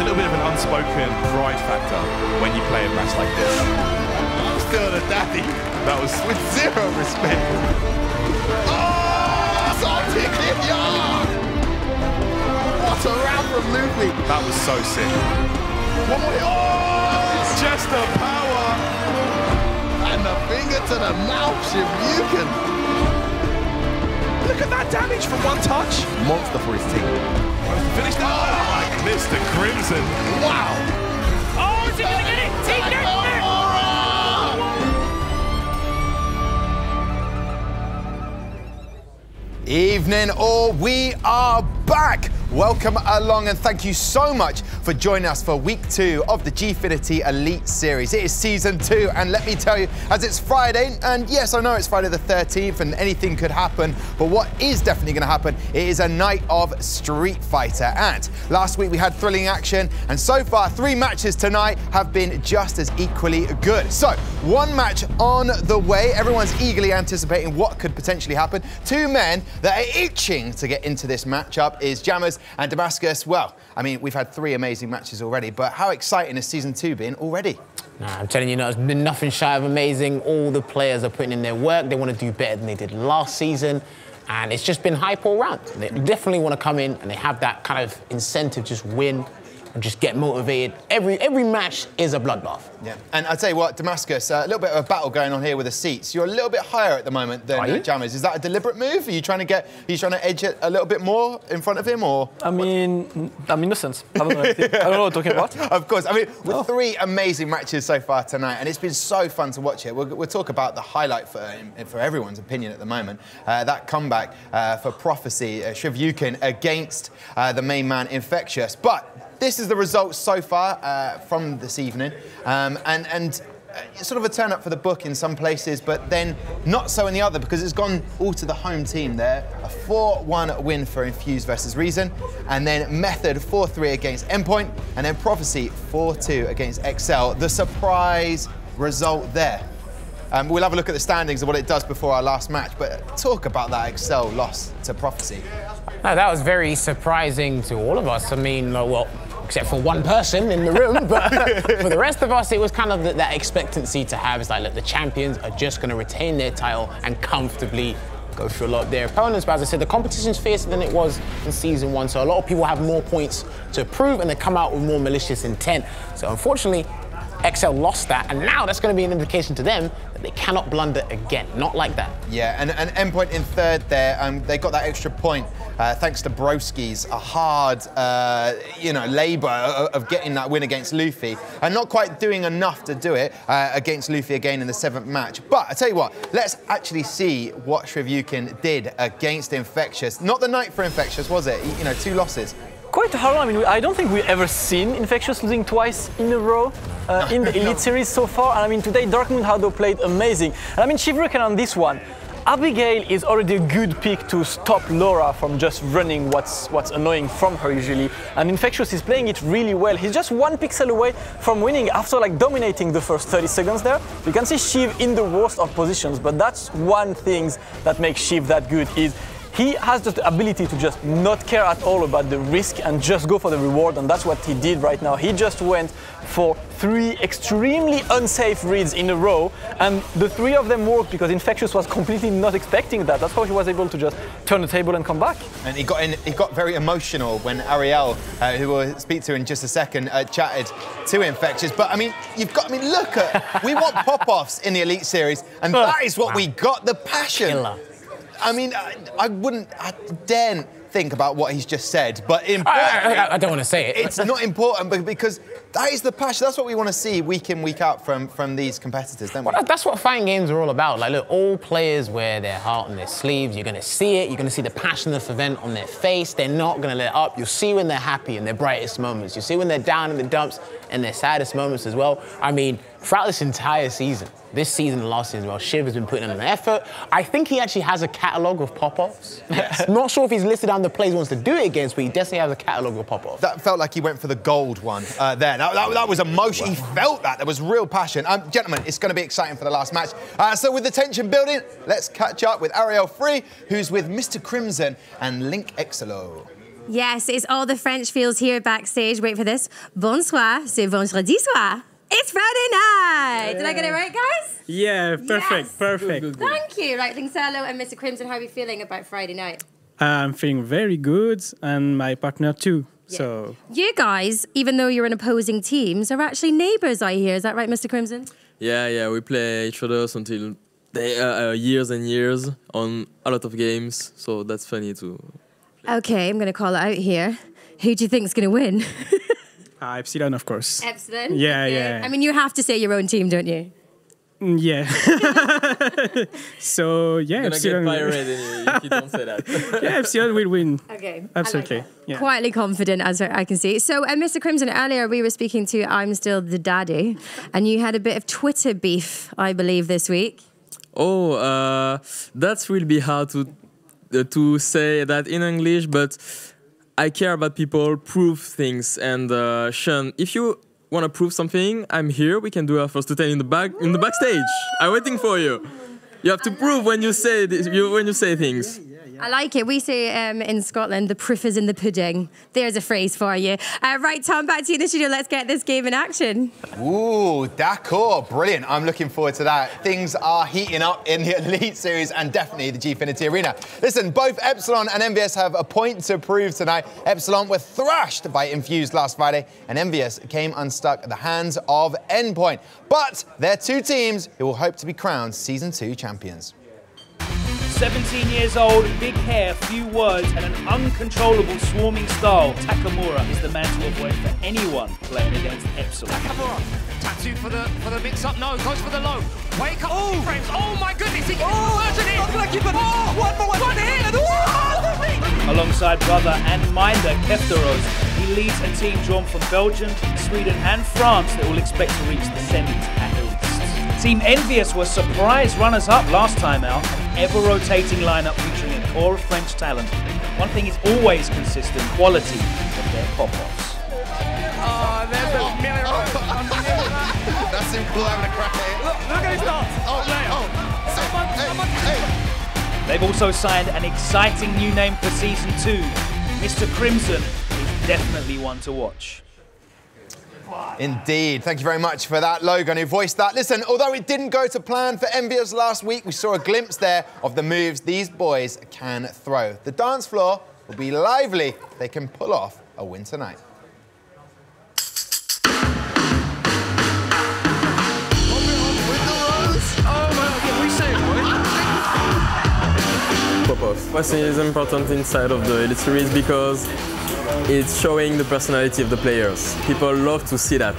a little bit of an unspoken pride factor when you play a match like this. Still the daddy. That was With zero respect. Oh, something in yard. What a round from Luffy. That was so sick. One more. Oh, Jester power. and the finger to the mouth, Shivyukin. Look at that damage from one touch. Monster for his team. Finished it. Oh, like Mr. Crimson. Wow. Oh, is he gonna get it? Take it! Evening all, we are back. Welcome along and thank you so much for joining us for week 2 of the Gfinity Elite Series. It is season 2 and let me tell you, as it's Friday, and yes, I know it's Friday the 13th and anything could happen, but what is definitely going to happen, it is a night of Street Fighter. And last week we had thrilling action and so far 3 matches tonight have been just as equally good. So, 1 match on the way, everyone's eagerly anticipating what could potentially happen. 2 men that are itching to get into this matchup is Jammers and Damascus. Well, I mean, we've had 3 amazing matches already, but how exciting has season 2 been already? Nah, I'm telling you, it's been nothing shy of amazing. All the players are putting in their work. They want to do better than they did last season. And it's just been hype all round. They definitely want to come in and they have that kind of incentive, just win and just get motivated. Every match is a bloodbath. Yeah, and I'll tell you what, Damascus, a little bit of a battle going on here with the seats. You're a little bit higher at the moment than Jammers. Is that a deliberate move? Are you trying to edge it a little bit more in front of him, or? I mean, innocent. I don't know what you're talking about. Of course. I mean, with 3 amazing matches so far tonight, and it's been so fun to watch it. We'll talk about the highlight for everyone's opinion at the moment. That comeback for Prophecy, Shivyukin against the main man, Envyus. But this is the results so far from this evening, and sort of a turn up for the book in some places, but then not so in the other because it's gone all to the home team there. A 4-1 win for Envyus versus Reason, and then Method 4-3 against Endpoint, and then Prophecy 4-2 against Excel. The surprise result there. We'll have a look at the standings and what it does before our last match, but talk about that Excel loss to Prophecy. No, that was very surprising to all of us. I mean, well, except for one person in the room, but for the rest of us, it was kind of that expectancy to have. It's like, look, the champions are just going to retain their title and comfortably go through a lot of their opponents. But as I said, the competition's fiercer than it was in season 1, so a lot of people have more points to prove and they come out with more malicious intent. So unfortunately, XL lost that, and now that's going to be an indication to them that they cannot blunder again. Not like that. Yeah, and Endpoint in 3rd there. They got that extra point thanks to Broski's hard, labour of getting that win against Luffy, and not quite doing enough to do it against Luffy again in the 7th match. But I tell you what, let's actually see what Shivyukin did against Envyus. Not the night for Envyus, was it? 2 losses. Quite hard. I mean, I don't think we've ever seen Envyus losing twice in a row in the Elite Series so far. And I mean, today Darkmoon Hado played amazing. And I mean, Shivyukin on this one, Abigail is already a good pick to stop Laura from just running what's annoying from her usually. And Envyus is playing it really well. He's just 1 pixel away from winning after like dominating the first 30 seconds there. You can see Shiv in the worst of positions, but that's one thing that makes Shiv that good is he has the ability to just not care at all about the risk and just go for the reward, and that's what he did right now. He just went for 3 extremely unsafe reads in a row, and the 3 of them worked because Envyus was completely not expecting that. That's how he was able to just turn the table and come back. And he got very emotional when Ariel, who we'll speak to in just a second, chatted to Envyus. But I mean, look at, we want pop-offs in the Elite Series, and that is what we got, the passion. Killer. I mean, I daren't think about what he's just said, but I don't want to say it. It's not important because that is the passion. That's what we want to see week in, week out from these competitors, don't we? Well, that's what fighting games are all about. Like, look, all players wear their heart on their sleeves. You're going to see it. You're going to see the passion of the event on their face. They're not going to let up. You'll see when they're happy in their brightest moments. You'll see when they're down in the dumps and their saddest moments as well. I mean, throughout this entire season, this season and last season as well, Shiv has been putting in an effort. I think he actually has a catalogue of pop-offs. Yes. Not sure if he's listed down the players he wants to do it against, but he definitely has a catalogue of pop-offs. That felt like he went for the gold one there. That was emotion. Wow. He felt that. There was real passion. Gentlemen, it's going to be exciting for the last match. So with the tension building, let's catch up with Ariel Free, who's with Mr. Crimson and Link Exelo. Yes, it's all the French feels here backstage. Wait for this. Bonsoir, c'est vendredi soir. It's Friday night. Did I get it right, guys? Yeah, perfect, Yes. perfect. Good. Thank you. Right, Lingsalo and Mr. Crimson, how are you feeling about Friday night? I'm feeling very good, and my partner too. Yeah. So You guys, even though you're in opposing teams, are actually neighbours, I hear. Is that right, Mr. Crimson? Yeah, we play each other until years and years on a lot of games, so that's funny too. Okay, I'm going to call it out here. Who do you think's going to win? Epsilon, of course. Epsilon? Yeah, Okay. yeah. I mean, you have to say your own team, don't you? Yeah. So yeah, I'm gonna Epsilon. get fired if you don't say that. Yeah, Epsilon will win. Okay. Absolutely. Yeah. Quietly confident, as I can see. So, Mr. Crimson, earlier we were speaking to I'm Still the Daddy, and you had a bit of Twitter beef, I believe, this week. Oh, that will be hard to say that in English, but I care about people prove things. And Sean, if you want to prove something, I'm here. We can do our first to 10 in the backstage. I'm waiting for you. You have to prove when you say things. I like it. We say in Scotland, the proof is in the pudding. There's a phrase for you. Right, Tom, back to you in the studio. Let's get this game in action. Ooh, d'accord. Brilliant. I'm looking forward to that. Things are heating up in the Elite Series and definitely the Gfinity Arena. Listen, both Epsilon and Envyus have a point to prove tonight. Epsilon were thrashed by Envyus last Friday, and Envyus came unstuck at the hands of Endpoint. But they're two teams who will hope to be crowned Season 2 champions. 17 years old, big hair, few words, and an uncontrollable swarming style, Takamura is the man to avoid for anyone playing against Epsilon. Takamura, tattoo for the mix-up, no, goes for the low. Wake up, oh. Frames, oh my goodness, he gets converted in! Alongside brother and minder Kefteros, he leads a team drawn from Belgium, Sweden and France that will expect to reach the semis at least. Team Envyus were surprise runners-up last time out, an ever-rotating lineup featuring a core of French talent. One thing is always consistent, quality of their pop-offs. Oh, there's a million. That's him cool having a crack at it. Look at his dance. They've also signed an exciting new name for Season 2. Mr. Crimson is definitely one to watch. Indeed. Thank you very much for that, Logan, who voiced that. Listen, although it didn't go to plan for Envyus last week, we saw a glimpse there of the moves these boys can throw. The dance floor will be lively. They can pull off a win tonight. Pop-off. I think it's important inside of the Elite Series because it's showing the personality of the players. People love to see that.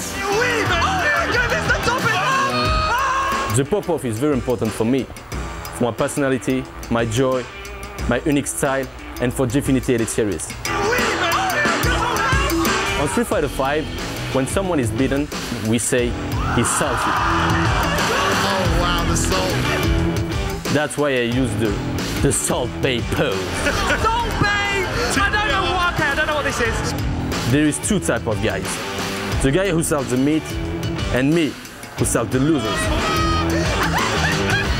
The pop-off is very important for me, for my personality, my joy, my unique style, and for Gfinity Elite Series. On Street Fighter 5, when someone is beaten, we say he's salty. Oh wow, the salt. That's why I use the Salt Bay pose. Salt Bay! I don't know what this is. There is two types of guys. The guy who sells the meat, and me, who sells the losers.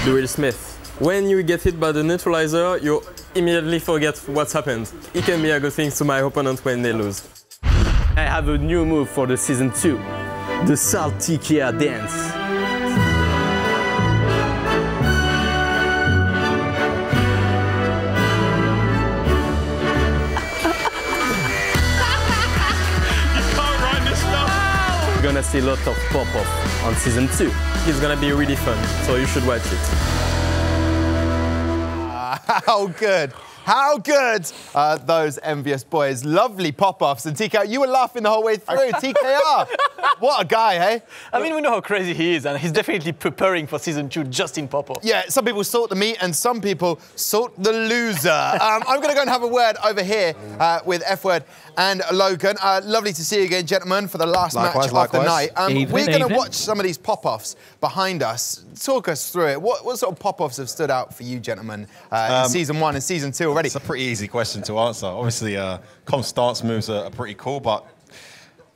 The Will Smith. When you get hit by the neutralizer, you immediately forget what's happened. It can be a good thing to my opponent when they lose. I have a new move for the Season 2, the Salty Kia dance. You're gonna see a lot of pop-off on Season 2. It's gonna be really fun, so you should watch it. How good. How good are those Envyus boys? Lovely pop-offs. And TKR, you were laughing the whole way through. TKR, what a guy, hey? I mean, we know how crazy he is, and he's definitely preparing for Season 2 just in pop-off. Yeah, some people salt the meat and some people salt the loser. I'm going to go and have a word over here with F-Word and Logan. Lovely to see you again, gentlemen, for the last match of the night. We're going to watch some of these pop-offs behind us. Talk us through it. What sort of pop-offs have stood out for you, gentlemen, in Season 1 and Season 2 already? It's a pretty easy question to answer. Obviously, Com stance moves are pretty cool, but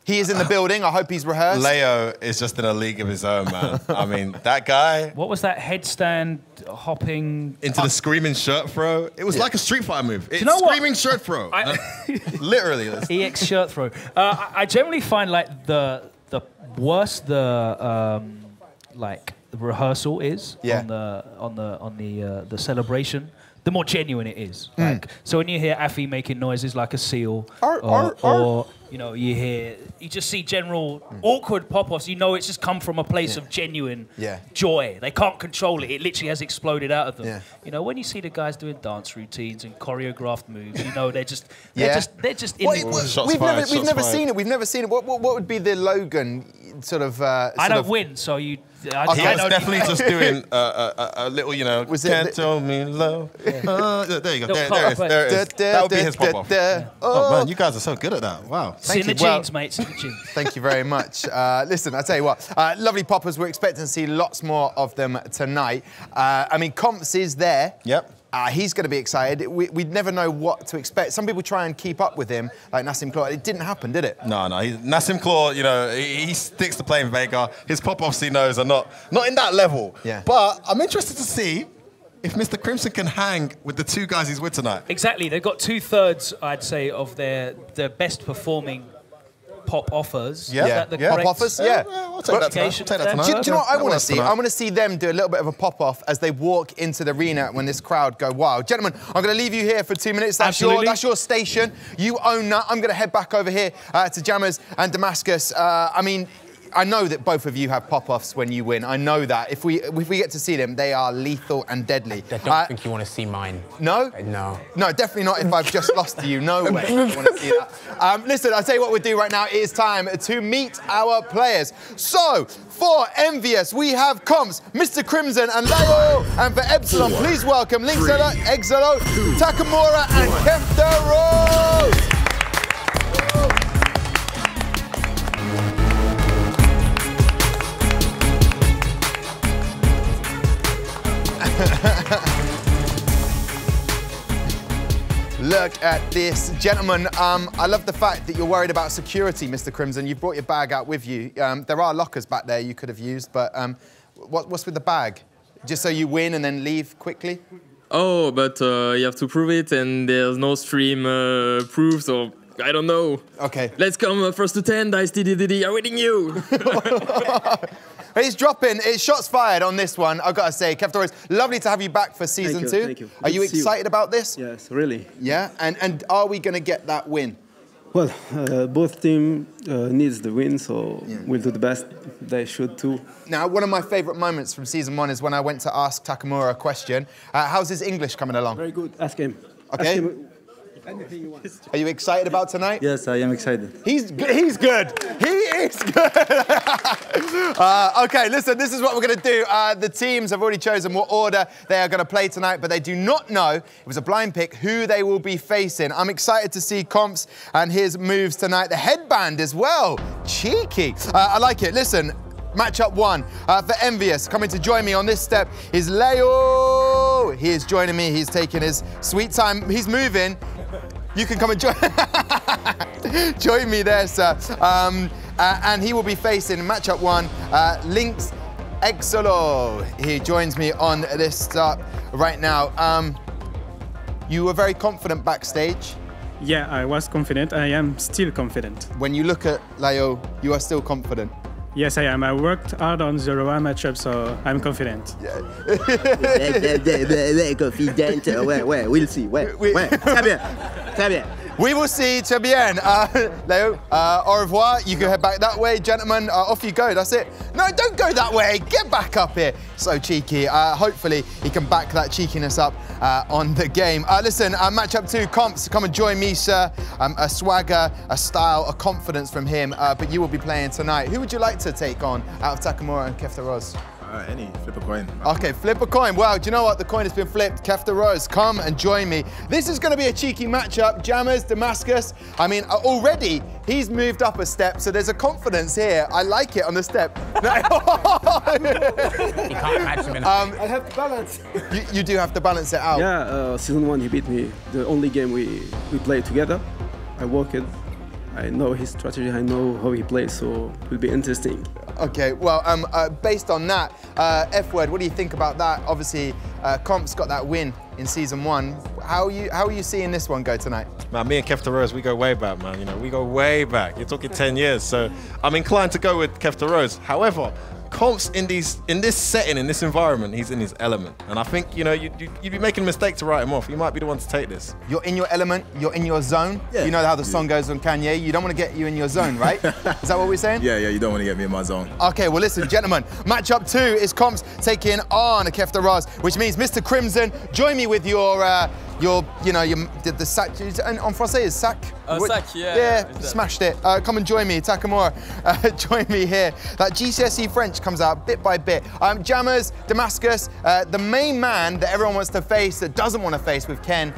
He is in the building. I hope he's rehearsed. Leo is just in a league of his own, man. I mean, that guy. What was that headstand hopping into the screaming shirt throw? It was like a Street Fighter move. It's you know screaming shirt throw. Literally. EX shirt throw. I generally find like the worse the rehearsal is on the celebration, the more genuine it is. Like, so when you hear Afi making noises like a seal, or you know, you just see general awkward pop-offs, you know it's just come from a place of genuine joy. They can't control it. It literally has exploded out of them. Yeah. You know, when you see the guys doing dance routines and choreographed moves, you know they're just in the We've never seen it. We've never seen it. What would be the Logan sort of? I don't win, so you. He was definitely just doing a little, you know, can't tell me love. There you go. There it is. That would be his pop-off. Oh, man, you guys are so good at that. Wow. It's in the jeans, mate. It's in the jeans. Thank you very much. Listen, I'll tell you what. Lovely poppers. We're expecting to see lots more of them tonight. I mean, Comps is there. Yep. He's going to be excited. We'd never know what to expect. Some people try and keep up with him, like Nassim Claw. It didn't happen, did it? No. Nassim Claw, you know, he sticks to playing Vega. His pop-offs he knows are not in that level. Yeah. But I'm interested to see if Mr. Crimson can hang with the two guys he's with tonight. Exactly. They've got 2/3, I'd say, of their best performing pop offers. Yeah. Is that the Pop correct offers? Yeah. We'll take that tonight. Do you know what I want to see? I want to see them do a little bit of a pop-off as they walk into the arena when this crowd go wild. Gentlemen, I'm going to leave you here for 2 minutes. That's your station. You own that. I'm going to head back over here to Jammers and Damascus. I mean, I know that both of you have pop-offs when you win. I know that. If we get to see them, they are lethal and deadly. I don't think you want to see mine. No? No. No, definitely not if I've just lost to you. No way. I want to see that. Listen, I'll tell you what we'll do right now. It is time to meet our players. So, for Envyus, we have Comps, Mr. Crimson and Leo. And for Epsilon, please welcome Linksella, Exolo, Takamura and Kefteros. Look at this. Gentlemen, I love the fact that you're worried about security, Mr. Crimson. You've brought your bag out with you. There are lockers back there you could have used, but what's with the bag? Just so you win and then leave quickly? Oh, but you have to prove it, and there's no stream proof, so I don't know. Okay. Let's come first to 10, Dice DDDD, I'm waiting you. He's dropping. It's shots fired on this one. I've got to say, Kefteros, lovely to have you back for season 2. Thank you. Are you excited about this? Yes, really. Yeah, and are we going to get that win? Well, both teams needs the win, so we'll do the best. They should too. Now, one of my favourite moments from season 1 is when I went to ask Takamura a question. How's his English coming along? Very good. Ask him. Okay. Ask him anything you want. Are you excited about tonight? Yes, I am excited. He's good. He is good. Okay, listen, this is what we're going to do. The teams have already chosen what order they are going to play tonight, but they do not know, it was a blind pick, who they will be facing. I'm excited to see Comps and his moves tonight. The headband as well. Cheeky. I like it. Listen, matchup 1 for Envyus. Coming to join me on this step is Leo. He is joining me. He's taking his sweet time. He's moving. You can come and join me there, sir. And he will be facing matchup 1, Lynx Exolo. He joins me on this start right now. You were very confident backstage. Yeah, I was confident. I am still confident. When you look at Leo, you are still confident. Yes, I am. I worked hard on the Roa matchup, so I'm confident. Confident. Ouais, we'll see. Ouais. Très bien. Très bien. We will see. Très bien. Leo, au revoir. You can head back that way. Gentlemen, off you go. That's it. No, don't go that way. Get back up here. So cheeky. Hopefully, he can back that cheekiness up on the game. Listen, matchup 2, Comps. Come and join me, sir. A swagger, a style, a confidence from him. But you will be playing tonight. Who would you like to take on out of Takamura and Kefteros? Any. Flip a coin. Okay, flip a coin. Wow, do you know what? The coin has been flipped. Kefteros, come and join me. This is going to be a cheeky matchup. Jammers, Damascus. I mean, already he's moved up a step, so there's a confidence here. I like it on the step. You can't match him in I have to balance. You do have to balance it out. Yeah, season 1 he beat me. The only game we played together. I worked I know his strategy, I know how he plays, so it will be interesting. Okay, well, based on that, F-Word, what do you think about that? Obviously, Comp's got that win in Season 1. How are you seeing this one go tonight? Man, me and Kefta Rose, we go way back, man. You know, we go way back. You're talking 10 years, so I'm inclined to go with Kefta Rose. However, Comp's in this setting, in this environment, he's in his element. And I think, you know, you'd be making a mistake to write him off. You might be the one to take this. You're in your element, you're in your zone. Yeah. You know how the song goes on Kanye. You don't want to get you in your zone, right? Is that what we're saying? Yeah, you don't want to get me in my zone. Okay, well listen, gentlemen, matchup 2 is Comp's taking on Kefta Rose, which means Mr. Crimson, join me with the sac, en français is sac? Sac, yeah. Yeah, smashed it. Come and join me, Takamura. Join me here. That GCSE French comes out bit by bit. Jammers, Damascus, the main man that everyone wants to face, that doesn't want to face with Ken,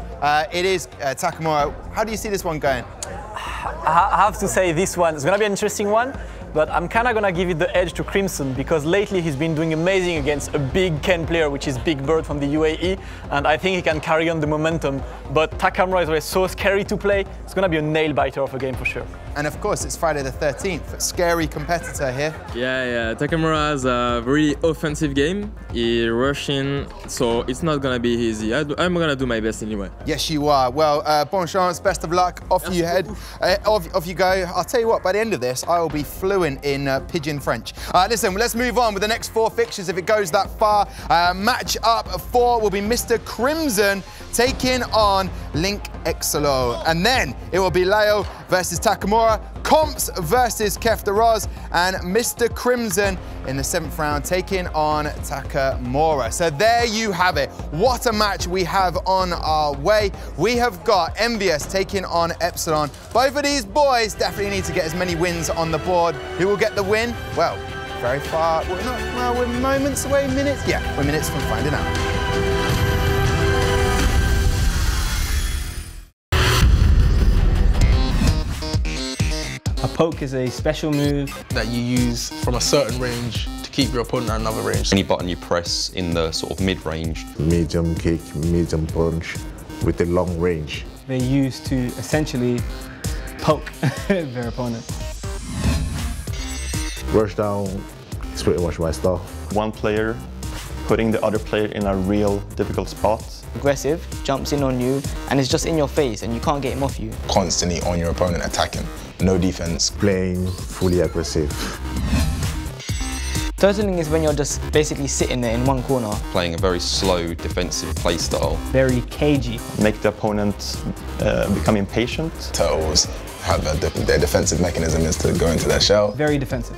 it is Takamura. How do you see this one going? I have to say this one is going to be an interesting one, but I'm kind of going to give it the edge to Crimson because lately he's been doing amazing against a big Ken player, which is Big Bird from the UAE, and I think he can carry on the momentum. But Takamura is always so scary to play. It's going to be a nail-biter of a game for sure. And of course, it's Friday the 13th. Scary competitor here. Yeah. Takamura has a very offensive game. He rushing, so it's not going to be easy. I'm going to do my best anyway. Yes, you are. Well, bon chance, best of luck. Off you head. Off you go. I'll tell you what, by the end of this, I will be fluent in Pidgin French. Listen, let's move on with the next 4 fixtures if it goes that far. Match up 4 will be Mr. Crimson taking on Link Exolo. And then it will be Leo versus Takamura, Comps versus Kefta Rose, and Mr. Crimson in the 7th round taking on Takamura. So there you have it. What a match we have on our way. We have got Envyus taking on Epsilon. Both of these boys definitely need to get as many wins on the board. Who will get the win? Well, very far. We're moments away, minutes? Yeah, we're minutes from finding out. A poke is a special move that you use from a certain range to keep your opponent at another range. Any button you press in the sort of mid-range. Medium kick, medium punch with a long range. They use to essentially poke their opponent. Rush down is pretty much my style. One player putting the other player in a real difficult spot. Aggressive, jumps in on you, and is just in your face, and you can't get him off you. Constantly on your opponent, attacking. No defense. Playing fully aggressive. Turtling is when you're just basically sitting there in one corner. Playing a very slow defensive play style. Very cagey. Make the opponent become impatient. Turtles have their defensive mechanism is to go into their shell. Very defensive.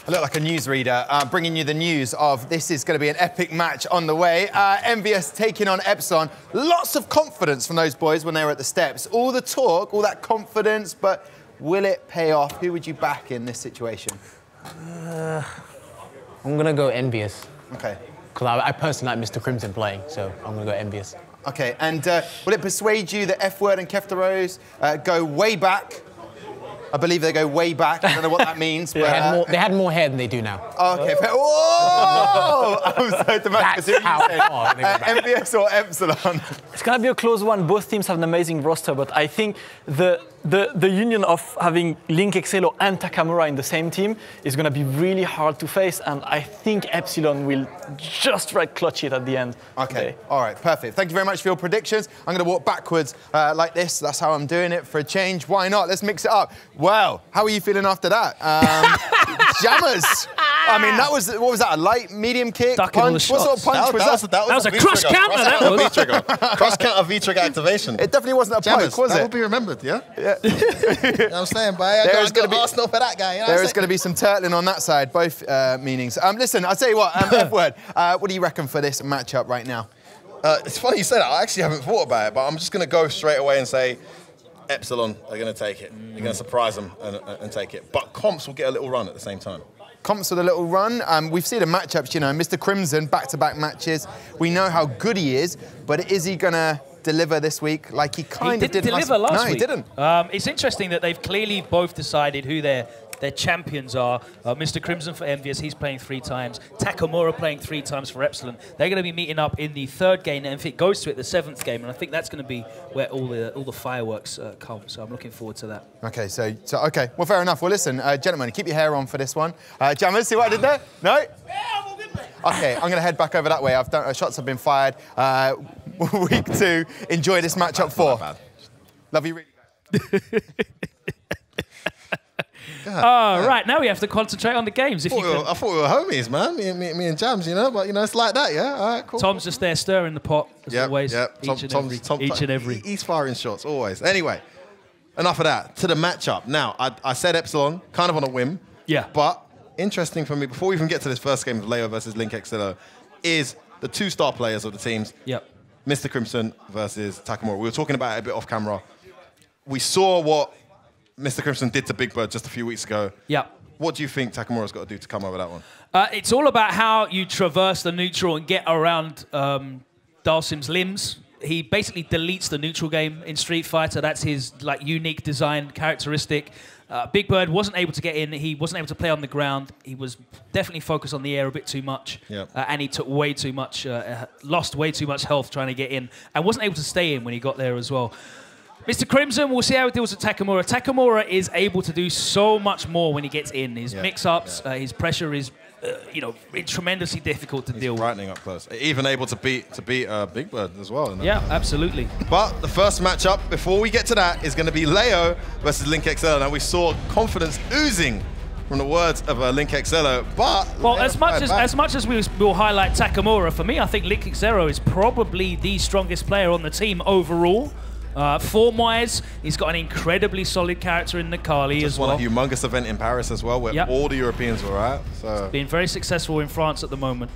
I look like a newsreader, bringing you the news of this is going to be an epic match on the way. Envyus taking on Epsilon. Lots of confidence from those boys when they were at the steps. All the talk, all that confidence, but will it pay off? Who would you back in this situation? I'm going to go Envyus. Okay. Because I personally like Mr. Crimson playing, so I'm going to go Envyus. Okay, and will it persuade you that F-Word and Kefta Rose go way back? I believe they go way back. I don't know what that means. But, they had more hair than they do now. Okay. Whoa! I'm so Damascus. That's how far. Envyus or Epsilon? It's going to be a close one. Both teams have an amazing roster, but I think the union of having Link Exelo and Takamura in the same team is going to be really hard to face, and I think Epsilon will just right clutch it at the end. Okay, all right, perfect. Thank you very much for your predictions. I'm going to walk backwards like this. That's how I'm doing it for a change. Why not? Let's mix it up. Well, how are you feeling after that? Jammers. I mean, that was, what was that, a light, medium kick, punch? What sort of punch was that? That was a cross counter, that was. Cross counter V-trigger activation. It definitely wasn't a poke, was it? That will be remembered, yeah? Yeah. You know what I'm saying, boy? I got Arsenal for that guy. You know there is going to be some turtling on that side, both meanings. Listen, I'll tell you what, F-Word, what do you reckon for this matchup right now? It's funny you say that. I actually haven't thought about it, but I'm just going to go straight away and say Epsilon are going to take it. They're going to surprise them and take it. But Comps will get a little run at the same time. Comps with a little run. We've seen the matchups, you know, Mr. Crimson, back-to-back matches. We know how good he is, but is he going to deliver this week like he kind of did deliver last week? No, he didn't. It's interesting that they've clearly both decided who their their champions are. Mr. Crimson for Envyus, he's playing 3 times. Takamura playing 3 times for Epsilon. They're going to be meeting up in the 3rd game, and if it goes to it, the 7th game, and I think that's going to be where all the fireworks come. So I'm looking forward to that. Okay, so okay, well, fair enough. Well, listen, gentlemen, keep your hair on for this one. Jammers, see what I did there? No? Okay, I'm going to head back over that way. I've done shots have been fired. Week 2. Enjoy this matchup 4. Love you, really. Right, now we have to concentrate on the games. I thought we were homies, man. Me and Jams, you know, but you know, it's like that, yeah. All right, cool. Tom's just there stirring the pot, as always. Each and every. He's firing shots, always. Anyway, enough of that. To the matchup. Now, I said Epsilon, kind of on a whim. Yeah. But interesting for me, before we even get to this first game of Leo versus Link Exilo, is the 2 star players of the teams. Yep. Mr. Crimson versus Takamura. We were talking about it a bit off camera. We saw what Mr. Crimson did to Big Bird just a few weeks ago. Yeah. What do you think Takamura's got to do to come over that one? It's all about how you traverse the neutral and get around Dalsim's limbs. He basically deletes the neutral game in Street Fighter. That's his unique design characteristic. Big Bird wasn't able to get in. He wasn't able to play on the ground. He was definitely focused on the air a bit too much. Yep. And he took way too much, lost way too much health trying to get in, and wasn't able to stay in when he got there as well. Mr. Crimson, we'll see how he deals with Takamura. Takamura is able to do so much more when he gets in. His mix-ups, his pressure is, tremendously difficult to deal with. Frightening up close. Even able to beat Big Bird as well. Yeah, absolutely. But the first matchup, before we get to that, is going to be Leo versus Link Exilo. Now, we saw confidence oozing from the words of Link Exilo, but... Well, as much as we will highlight Takamura, for me, I think Link Exilo is probably the strongest player on the team overall. Form-wise, he's got an incredibly solid character in Nakali as well. Just won a humongous event in Paris as well, where all the Europeans were at. So being very successful in France at the moment,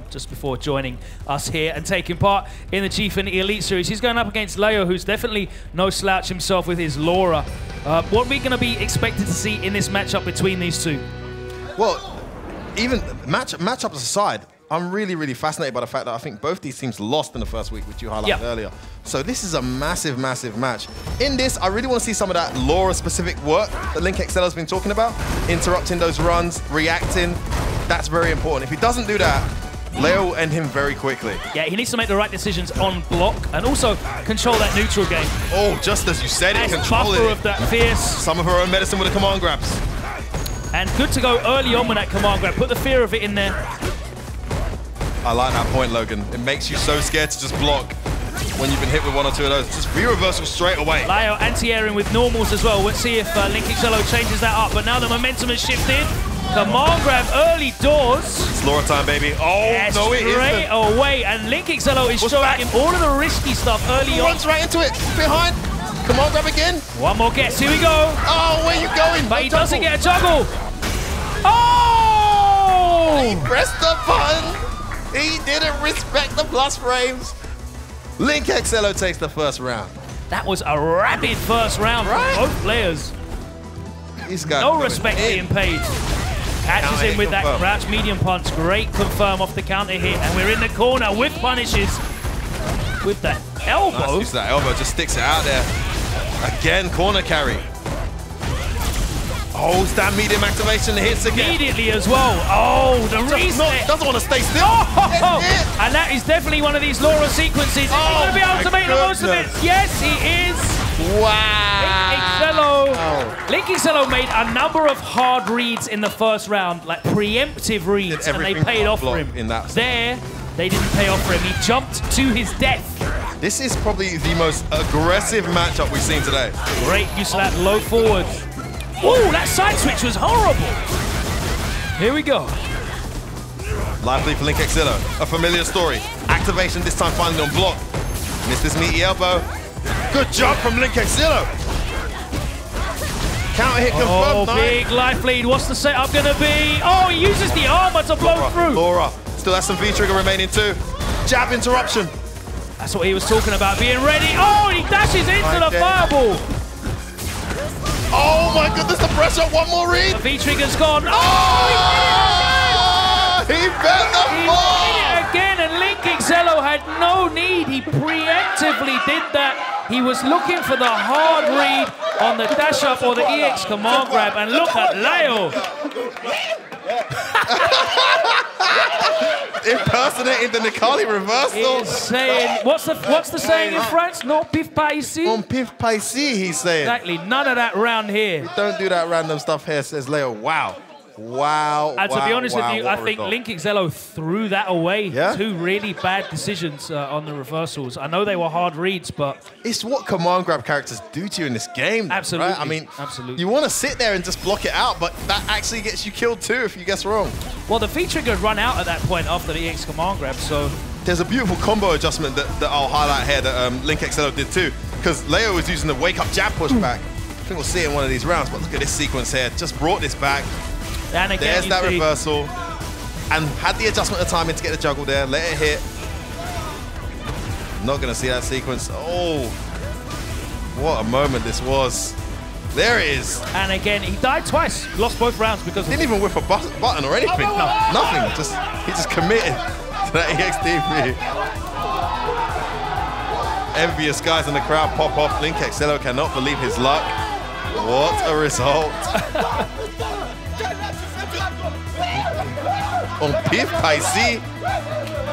just before joining us here and taking part in the Gfinity Elite Series. He's going up against Leo, who's definitely no slouch himself with his Laura. What are we going to be expected to see in this matchup between these two? Well, even matchups aside, I'm really, really fascinated by the fact that I think both these teams lost in the first week, which you highlighted earlier. So this is a massive, massive match. In this, I really want to see some of that Laura-specific work that Link Excelo's been talking about, interrupting those runs, reacting. That's very important. If he doesn't do that, Leo will end him very quickly. Yeah, he needs to make the right decisions on block and also control that neutral game. Oh, just as you said it, control it. Of that fierce. Some of her own medicine with the command grabs. And good to go early on with that command grab. Put the fear of it in there. I like that point, Logan. It makes you so scared to just block when you've been hit with 1 or 2 of those. Just V-reversal straight away. Leo anti-airing with normals as well. Let's see if Link Exilo changes that up. But now the momentum has shifted. Command grab early doors. It's Laura time, baby. Oh, yeah, no, it isn't. Straight away. And Link Exilo is showing him all of the risky stuff early on. Runs right into it. Behind. Command grab again. One more guess. Here we go. Oh, where you going? But he doesn't get a juggle. Oh! He pressed the button. He didn't respect the plus frames. Link Exilo takes the first round. That was a rapid first round for both players. He's got no respect being paid. Catches him with that crouch medium punch. Great confirm off the counter hit. And we're in the corner with punishes. With that elbow. Nice use of that elbow, just sticks it out there. Again, corner carry. Oh, stand medium activation, hits again. Immediately as well. Oh, the reset. Doesn't want to stay still. Oh, and that is definitely one of these Laura sequences. Is he going to be able to make the most of it? Yes, he is. Wow. Link Exilo made a number of hard reads in the first round, like preemptive reads, and they paid off for him. There, they didn't pay off for him. He jumped to his death. This is probably the most aggressive matchup we've seen today. Great use of that low forward. Oh, that side switch was horrible. Here we go. Lively for Link Exilo. A familiar story. Activation this time finally on block. Missed this meaty elbow. Good job from Link Exilo. Counter hit confirmed. Oh, big life lead. What's the setup going to be? Oh, he uses the armor to blow through. Laura still has some V-trigger remaining too. Jab interruption. That's what he was talking about, being ready. Oh, and he dashes into the fireball. Oh my goodness, the pressure, one more read. The V-trigger's gone. Oh, he bet the ball. He did it again, and Link Exilo had no need. He preemptively did that. He was looking for the hard read, on the dash up or the EX command grab, and look at Leo. Impersonating the Nikali reversal. He's saying, what's the saying in France? Non pif pas ici. On pif pas ici, he's saying. Exactly, none of that round here. Don't do that random stuff here, says Leo. Wow. Wow. And to be honest with you, I think result. Link Xello threw that away. Yeah? 2 really bad decisions on the reversals. I know they were hard reads, but it's what command grab characters do to you in this game. Though, absolutely. Right? I mean, absolutely. You want to sit there and just block it out, but that actually gets you killed too if you guess wrong. Well, the V-trigger run out at that point after the EX command grab, so... There's a beautiful combo adjustment that I'll highlight here that Link Xello did too, because Leo was using the wake-up jab pushback. I think we'll see it in one of these rounds, but look at this sequence here. Just brought this back. And again, there's that reversal. And had the adjustment of timing to get the juggle there. Let it hit. Not going to see that sequence. Oh, what a moment this was. There it is. And again, he died twice. Lost both rounds because Didn't even whip a button or anything. No, nothing. He just committed to that EXDP. Envious guys in the crowd pop off. Link Xello cannot believe his luck. What a result. On Pif Paisi,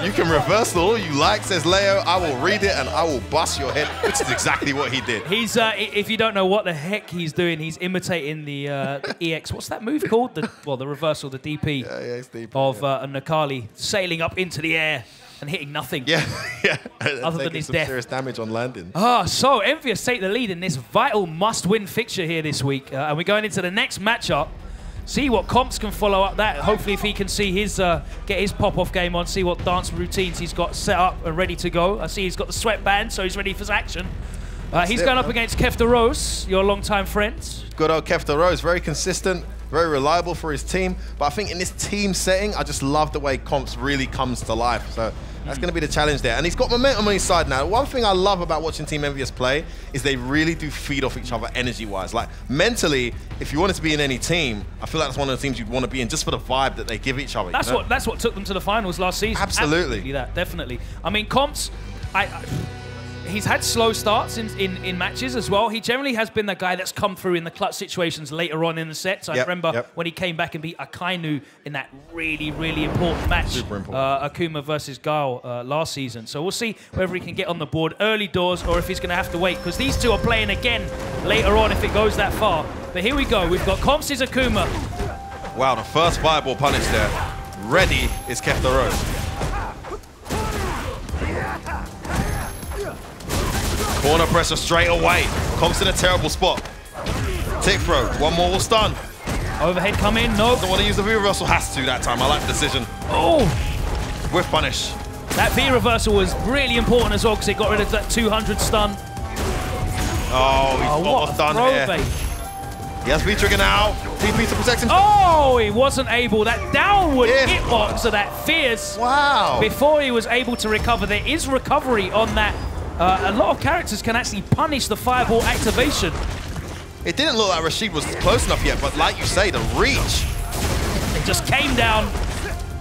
you can reversal all you like, says Leo. I will read it and I will bust your head, which is exactly what he did. He's, if you don't know what the heck he's doing, he's imitating the EX, what's that move called? The reversal, the DP, of Nikali sailing up into the air and hitting nothing. Yeah. Other than his death. Serious damage on landing. So Envyus take the lead in this vital must-win fixture here this week. And we're going into the next matchup. See what Comps can follow up that. Hopefully if he can see his, get his pop-off game on, see what dance routines he's got set up and ready to go. I see he's got the sweatband, so he's ready for his action. He's going up against Kefta Rose, your longtime friend. Good old Kefta Rose, very consistent, very reliable for his team. But I think in this team setting, I just love the way Comps really comes to life. So that's going to be the challenge there. And he's got momentum on his side now. One thing I love about watching Team Envyus play is they really do feed off each other energy-wise. Like, mentally, if you wanted to be in any team, I feel like that's one of the teams you'd want to be in just for the vibe that they give each other. That's what took them to the finals last season. Absolutely. That, definitely. I mean, Comps, he's had slow starts in matches as well. He generally has been the guy that's come through in the clutch situations later on in the sets. I remember when he came back and beat Akainu in that really, really important match. Super important. Akuma versus Gao last season. So we'll see whether he can get on the board early doors or if he's going to have to wait, because these two are playing again later on if it goes that far. But here we go. We've got Comps' Akuma. Wow, the first fireball punish there. Ready is Kefta Rose. Corner pressure straight away. Comps in a terrible spot. Tick throw. One more will stun. Overhead come in. Nope. Doesn't want to use the V reversal. Has to that time. I like the decision. Oh! With punish. That V reversal was really important as well because it got rid of that 200 stun. Oh, he's almost done here. He has V-trigger now. TP to protect him. Oh, he wasn't able. That downward hitbox of that fierce. Wow. Before he was able to recover. There is recovery on that. A lot of characters can actually punish the fireball activation. It didn't look like Rashid was close enough yet, but like you say, the reach. It just came down,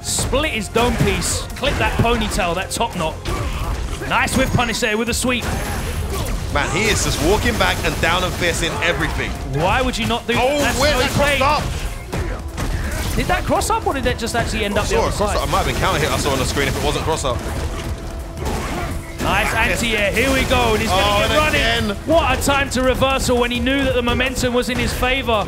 split his dome piece, clipped that ponytail, that top knot. Nice whip punish there with a sweep. Man, he is just walking back and down and fiercing everything. Why would you not do that? Oh, where that crossed up? Did that cross up or did that just actually end up the other side? It might have been counter hit I saw on the screen if it wasn't cross up. Nice anti-air, here we go, and he's going to get running. Again. What a time to reversal when he knew that the momentum was in his favor.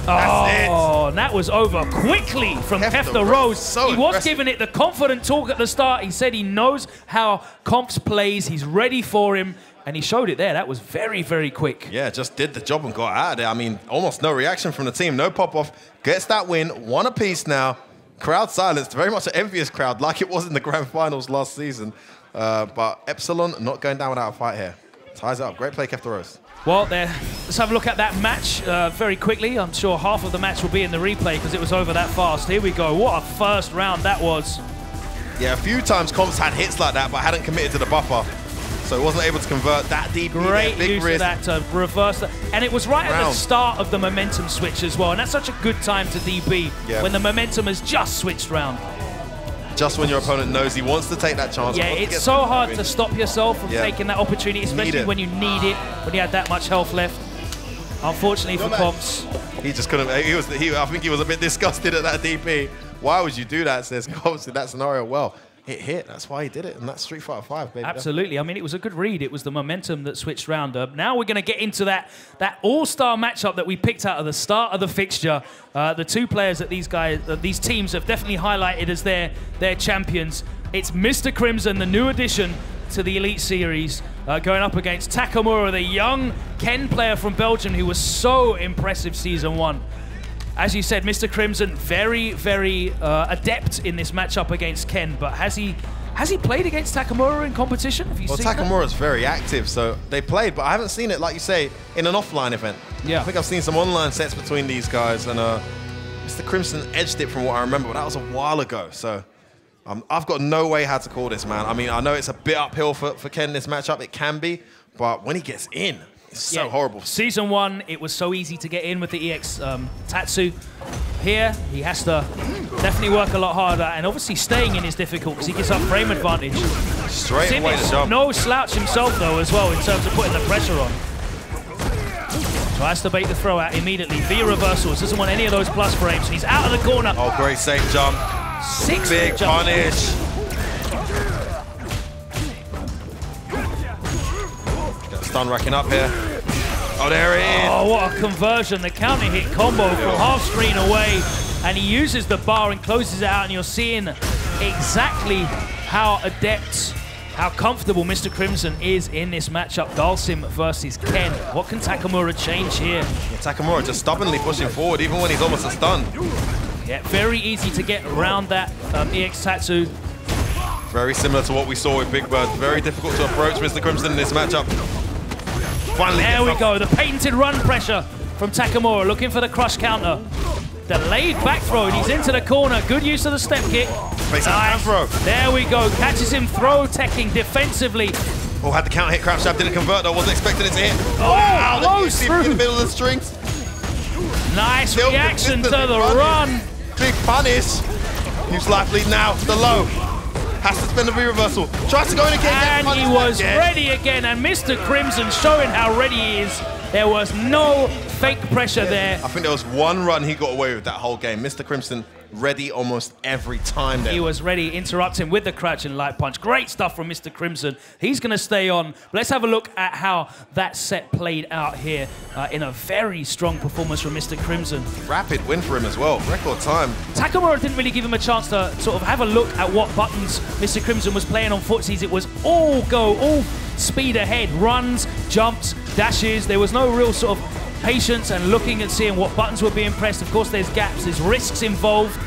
And that was over quickly from Kefta Rose. He was giving it the confident talk at the start. He said he knows how Comps plays, he's ready for him, and he showed it there. That was very, very quick. Yeah, just did the job and got out of there. I mean, almost no reaction from the team, no pop-off. Gets that win, one apiece now. Crowd silenced, very much an envious crowd like it was in the grand finals last season. But Epsilon not going down without a fight here. Ties it up. Great play, Kefta Rose. Well, let's have a look at that match very quickly. I'm sure half of the match will be in the replay because it was over that fast. Here we go. What a first round that was. Yeah, a few times Comps had hits like that, but hadn't committed to the buffer. So he wasn't able to convert that deep. Great use of that to reverse that. And it was right at the start of the momentum switch as well. And that's such a good time to DB when the momentum has just switched round. just when your opponent knows he wants to take that chance. Yeah, it's so hard to stop yourself from taking that opportunity, especially when you need it, when you had that much health left. Unfortunately for Comps. He just couldn't. I think he was a bit disgusted at that DP. Why would you do that, says Comps, in that scenario? Well, it hit. That's why he did it, and that's Street Fighter 5, baby. Absolutely. I mean, it was a good read. It was the momentum that switched round. Now we're going to get into that all-star matchup that we picked out at the start of the fixture. The two players that these teams have definitely highlighted as their champions. It's Mr. Crimson, the new addition to the Elite Series, going up against Takamura, the young Ken player from Belgium who was so impressive Season 1. As you said, Mr. Crimson, very, very adept in this matchup against Ken, but has he played against Takamura in competition? Have you seen Takamura's very active, so they played, but I haven't seen it, like you say, in an offline event. Yeah. I think I've seen some online sets between these guys, and Mr. Crimson edged it from what I remember, but that was a while ago, so I've got no way how to call this, man. I mean, I know it's a bit uphill for Ken, this matchup. It can be, but when he gets in, it's so horrible. Season 1, it was so easy to get in with the EX Tatsu. Here, he has to definitely work a lot harder, and obviously staying in is difficult because he gets up frame advantage. Straight away to jump. No slouch himself, though, as well, in terms of putting the pressure on. Tries to bait the throw out immediately via reversals. Doesn't want any of those plus frames. He's out of the corner. Oh, great safe jump. 6 big jump. punish. Stun racking up here. Oh, there it is. Oh, what a conversion. The counter hit combo from half screen away. And he uses the bar and closes it out. And you're seeing exactly how adept, how comfortable Mr. Crimson is in this matchup. Dalsim versus Ken. What can Takamura change here? Yeah, Takamura just stubbornly pushing forward, even when he's almost a stun. Yeah, very easy to get around that EX Tatsu. Very similar to what we saw with Big Bird. Very difficult to approach Mr. Crimson in this matchup. Finally, there we go. The patented run pressure from Takamura, looking for the crush counter. Delayed back throw, and he's into the corner. Good use of the step kick. Nice. Throw. There we go. Catches him throw teching defensively. Oh, had the counter hit. Crouch jab didn't convert though. Wasn't expecting it to hit. Oh, wow, close through. In the middle of the strings. Nice reaction to the run. Big punish. Use life lead now to the low. Has to spend a V-reversal. Tries to go in again. And he was ready again. And Mr. Crimson showing how ready he is. There was no fake pressure there. I think there was one run he got away with that whole game. Mr. Crimson ready almost every time there. He was ready, interrupting with the crouch and light punch. Great stuff from Mr. Crimson. He's going to stay on. But let's have a look at how that set played out here in a very strong performance from Mr. Crimson. Rapid win for him as well. Record time. Takamura didn't really give him a chance to sort of have a look at what buttons Mr. Crimson was playing on footsies. It was all go, all speed ahead. Runs, jumps, dashes. There was no real sort of patience and looking and seeing what buttons were being pressed. Of course, there's gaps, there's risks involved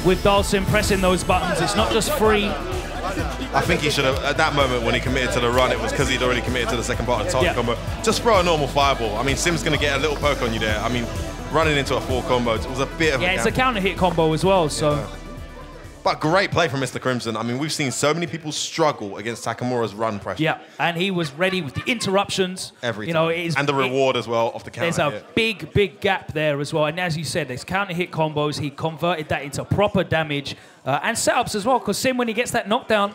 with Dalsim pressing those buttons. It's not just free. I think he should have, at that moment when he committed to the run, it was because he'd already committed to the second part of the target combo. Just throw a normal fireball. I mean, Sim's going to get a little poke on you there. I mean, running into a full combo, it was a bit of a it's a counter hit combo as well, so. Yeah. But great play from Mr. Crimson. I mean, we've seen so many people struggle against Takamura's run pressure. Yeah, and he was ready with the interruptions. Every time. And the reward as well off the counter There's a big, big gap there as well. And as you said, there's counter hit combos. He converted that into proper damage and setups as well. Because Sim, when he gets that knockdown,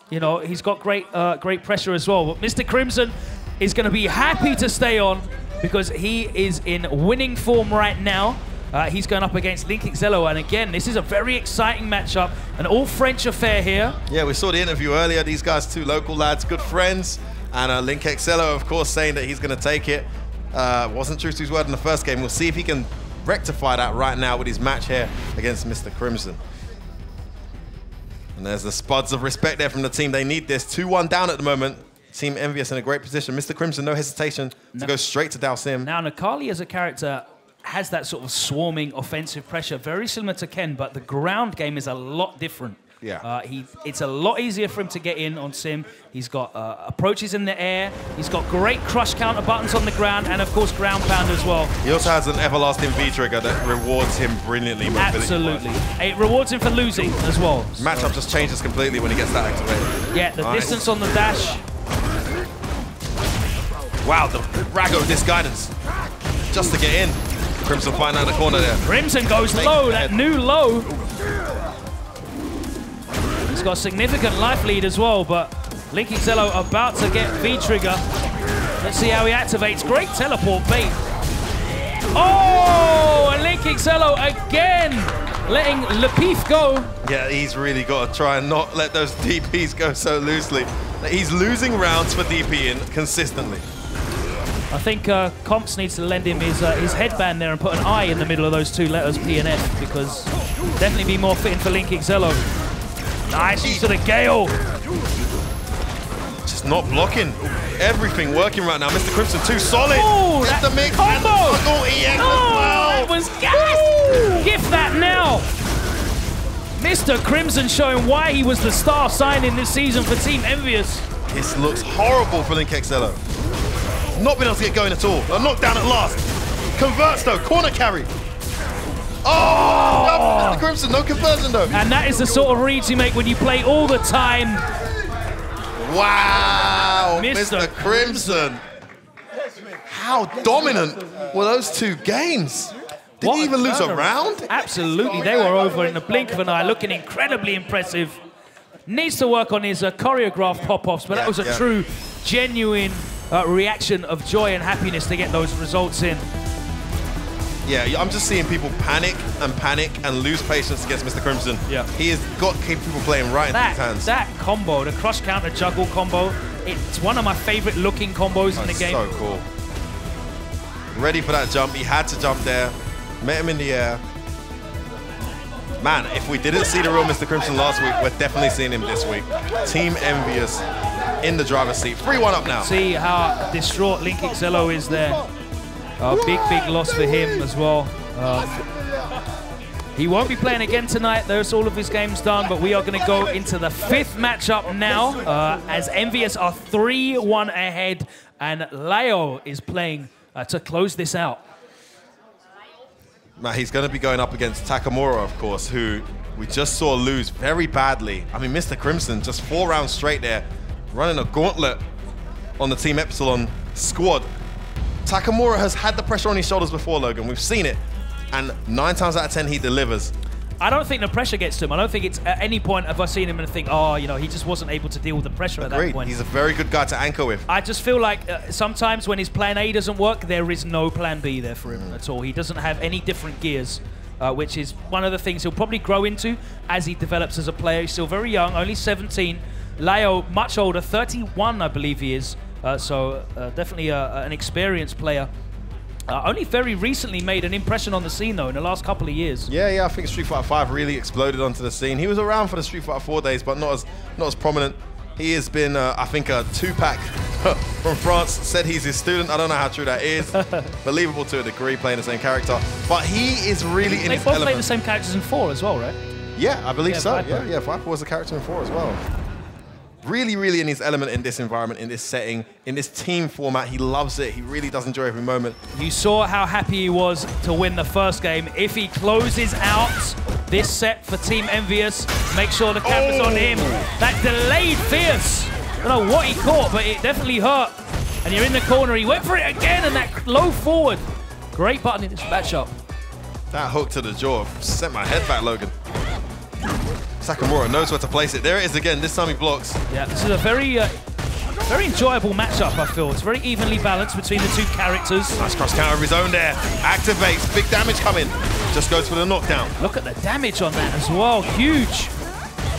you know, he's got great, great pressure as well. But Mr. Crimson is going to be happy to stay on because he is in winning form right now. He's going up against Link Excello, and again, this is a very exciting matchup, an all-French affair here. Yeah, we saw the interview earlier. These guys, two local lads, good friends, and Link Excello, of course, saying that he's going to take it. Wasn't true to his word in the first game. We'll see if he can rectify that right now with his match here against Mr. Crimson. And there's the spuds of respect there from the team. They need this. 2-1 down at the moment. Team Envyus in a great position. Mr. Crimson, no hesitation to go straight to Dalsim. Now, Nakali as a character has that sort of swarming offensive pressure, very similar to Ken, but the ground game is a lot different. Yeah. It's a lot easier for him to get in on Sim. He's got approaches in the air. He's got great crush counter buttons on the ground, and of course ground pound as well. He also has an everlasting V trigger that rewards him brilliantly. Absolutely. It rewards him for losing as well. Matchup just changes completely when he gets that activated. Yeah, the distance on the dash. Wow, the Rago disguidance just to get in. Crimson flying out the corner there. Crimson goes low, that new low. He's got a significant life lead as well, but LinkXello about to get V-trigger. Let's see how he activates. Great teleport bait. Oh, and LinkXello again letting Lepif go. Yeah, he's really got to try and not let those DPs go so loosely. He's losing rounds for DPing consistently. I think Comps needs to lend him his headband there and put an I in the middle of those two letters, P and F, because definitely be more fitting for LinkXello. Nice use of the Gale. Just not blocking. Everything working right now. Mr. Crimson too solid. Oh, Gets the mix. combo. Oh, EX as well. That was gas. Gift that now. Mr. Crimson showing why he was the star signing this season for Team Envyus. This looks horrible for LinkXello. Not been able to get going at all. A knockdown at last. Converts though. Corner carry. Oh! Mr. Crimson, no conversion though. And that is the sort of reads you make when you play all the time. Wow, Mr. Crimson. How dominant were those two games? Didn't he even lose a round? Absolutely, they were over in the blink of an eye, looking incredibly impressive. Needs to work on his choreographed pop-offs, but that was a true, genuine reaction of joy and happiness to get those results in. Yeah, I'm just seeing people panic and lose patience against Mr. Crimson. Yeah. He has got people playing right into his hands. That combo, the crush counter juggle combo, it's one of my favorite looking combos in the game. So cool. Ready for that jump. He had to jump there. Met him in the air. Man, if we didn't see the real Mr. Crimson last week, we're definitely seeing him this week. Team Envyus in the driver's seat. 3-1 up now. See how distraught LinkXello is there. Big loss for him as well. He won't be playing again tonight. There's all of his games done, but we are going to go into the 5th matchup now as Envyus are 3-1 ahead, and Leo is playing to close this out. Man, he's going to be going up against Takamura, of course, who we just saw lose very badly. I mean, Mr. Crimson, just 4 rounds straight there, running a gauntlet on the Team Epsilon squad. Takamura has had the pressure on his shoulders before, Logan. We've seen it. And 9 times out of 10, he delivers. I don't think the pressure gets to him. I don't think it's at any point have I seen him and think, oh, you know, he just wasn't able to deal with the pressure at that point. He's a very good guy to anchor with. I just feel like sometimes when his plan A doesn't work, there is no plan B there for him at all. He doesn't have any different gears, which is one of the things he'll probably grow into as he develops as a player. He's still very young, only 17. Leo, much older, 31, I believe he is. So definitely an experienced player. Only very recently made an impression on the scene, though, in the last couple of years. Yeah, I think Street Fighter 5 really exploded onto the scene. He was around for the Street Fighter 4 days, but not as prominent. He has been, I think, a 2-pack from France. Said he's his student. I don't know how true that is. Believable to a degree, playing the same character. But he is really in his element. They both played the same characters in 4 as well, right? Yeah, I believe so. Viper. Yeah, Viper was a character in 4 as well. Really in his element in this environment, in this setting, in this team format. He loves it. He really does enjoy every moment. You saw how happy he was to win the first game. If he closes out this set for Team Envyus, make sure the camera's on him. That delayed fierce. I don't know what he caught, but it definitely hurt. And you're in the corner. He went for it again, and that low forward. Great button in this matchup. That hook to the jaw sent my head back, Logan. Takamura knows where to place it. There it is again. This time he blocks. Yeah, this is a very enjoyable matchup, I feel. It's very evenly balanced between the two characters. Nice cross counter of his own there. Activates. Big damage coming. Just goes for the knockdown. Look at the damage on that as well. Huge.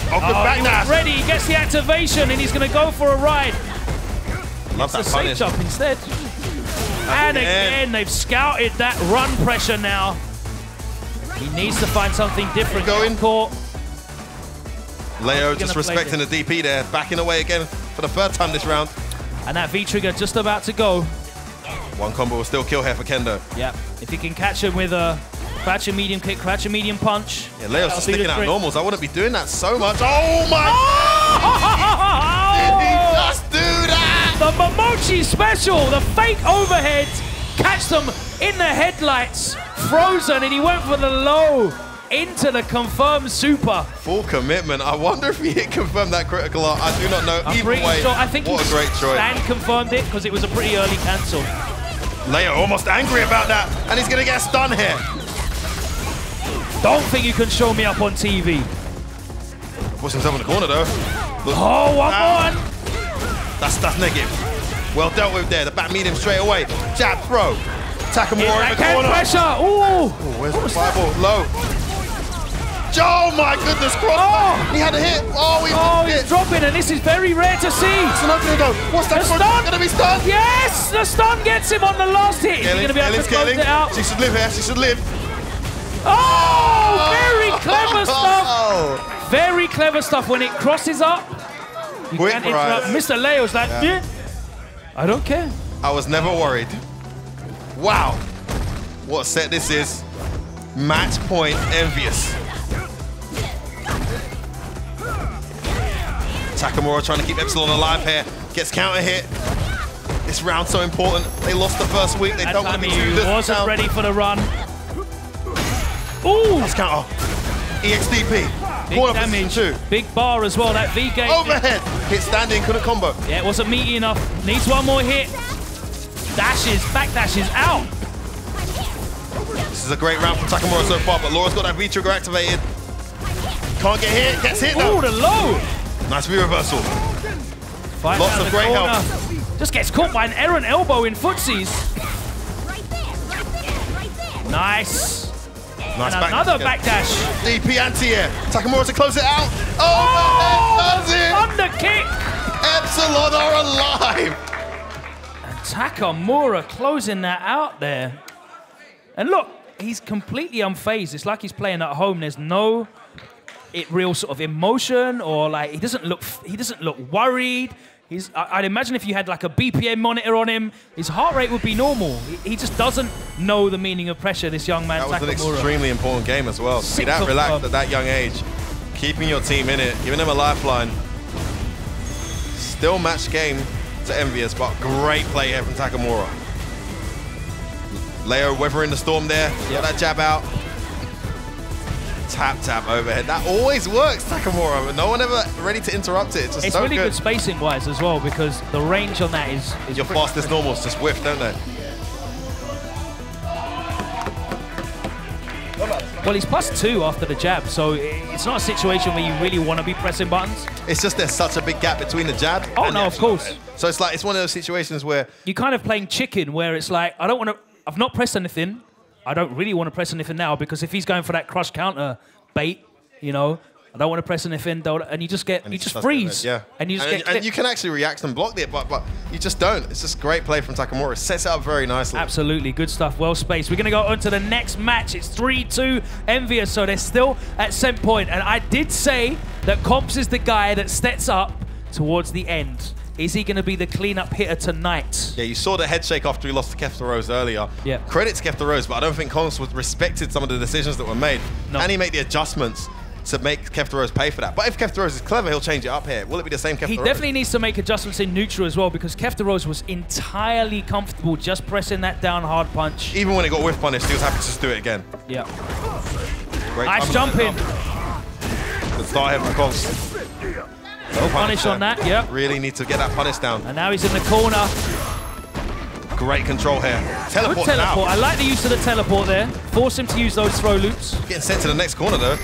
Oh, good back dash. Ready. He gets the activation, and he's going to go for a ride. Love that punish. Safe jump instead. And again, they've scouted that run pressure now. He needs to find something different. Going. Caught. Leo just respecting the DP there, backing away again for the 3rd time this round. And that V-trigger just about to go. One combo will still kill here for Kendo. Yeah, if you can catch him with a crouch medium kick, crouch medium punch. Yeah, Leo's just sticking out normals. I wouldn't be doing that so much. Oh my! Oh! Did he just do that? The Momochi special, the fake overhead, catch them in the headlights, frozen, and he went for the low. Into the confirmed super. Full commitment. I wonder if he hit confirm that critical art. I do not know. I'm Either pretty way, sure. I think what a great choice. Stan confirmed it because it was a pretty early cancel. Leo almost angry about that, and he's going to get a stun here. Don't think you can show me up on TV. Puts himself in the corner though. Oh, one more. That's negative. Well dealt with there. The back medium straight away. Jab, throw. Takamura in the corner. Pressure. Ooh. Where's the fireball? Low. Oh my goodness, cross. Oh. He had a hit. Oh, he's dropping, and this is very rare to see. It's an opening though. What's that? The stun. Gonna be stunned. Yes, the stun gets him on the last hit. Is he gonna be able to close it out? She should live here. She should live. Oh, very clever stuff. Very clever stuff. When it crosses up, you can't interrupt. Mr. Leo's like, yeah. I don't care. I was never worried. Wow. What a set this is. Match point Envyus. Takamura trying to keep Epsilon alive here. Gets counter hit. This round's so important. They lost the first week. They don't want to be too wasn't ready for the run. Ooh! That's counter. EXDP. Big damage. Big bar as well. That V-gate. Overhead. Hit standing. Couldn't combo. Yeah, it wasn't meaty enough. Needs one more hit. Dashes. Back dashes out. This is a great round from Takamura so far, but Laura's got that V-trigger activated. Can't get hit. Gets hit though. Ooh, the low. Nice V-reversal. Lots of great help. Just gets caught by an errant elbow in footsies. Nice. Nice and another backdash. DP anti-air. Takamura to close it out. Oh, does it. Under kick. Epsilon are alive. And Takamura closing that out there. And look, he's completely unfazed. It's like he's playing at home. There's no real sort of emotion, or like he doesn't look worried. I'd imagine if you had like a BPM monitor on him, his heart rate would be normal. He just doesn't know the meaning of pressure, this young man, That was Takamura. an extremely important game as well. To be that relaxed at that young age, keeping your team in it, giving them a lifeline. Still match game to Envyus, but great play here from Takamura. Leo weathering the storm there, got that jab out. Tap, tap, overhead. That always works, Takamura, but no one ever ready to interrupt it. It's really good spacing-wise as well, because the range on that is your fastest normals just whiff, don't they? Well, he's +2 after the jab, so it's not a situation where you really want to be pressing buttons. It's just there's such a big gap between the jab. Oh, no, of course. So it's like, it's one of those situations where you're kind of playing chicken, where it's like, I've not pressed anything. I don't really want to press anything now, because if he's going for that crush counter bait, you know, I don't want to press anything, and you just freeze. Yeah. And you just get clipped. And you can actually react and block it, but you just don't. It's just great play from Takamura. It sets it up very nicely. Absolutely, good stuff, well spaced. We're going to go on to the next match. It's 3-2 Envyus, so they're still at set point. And I did say that Comps is the guy that steps up towards the end. Is he going to be the cleanup hitter tonight? Yeah, you saw the head shake after he lost to Kefta Rose earlier. Yeah. Credit to Kefta Rose, but I don't think Comps respected some of the decisions that were made. No. And he made the adjustments to make Kefta Rose pay for that. But if Kefta Rose is clever, he'll change it up here. Will it be the same Kefta Rose? He definitely needs to make adjustments in neutral as well, because Kefta Rose was entirely comfortable just pressing that down hard punch. Even when he got whiff punished, he was happy to just do it again. Yeah. Great nice jumping. Good start here from Comps. No punish on that, yeah. Really need to get that punish down. And now he's in the corner. Great control here. Teleport. Good teleport. Now. I like the use of the teleport there. Force him to use those throw loops. Getting sent to the next corner though.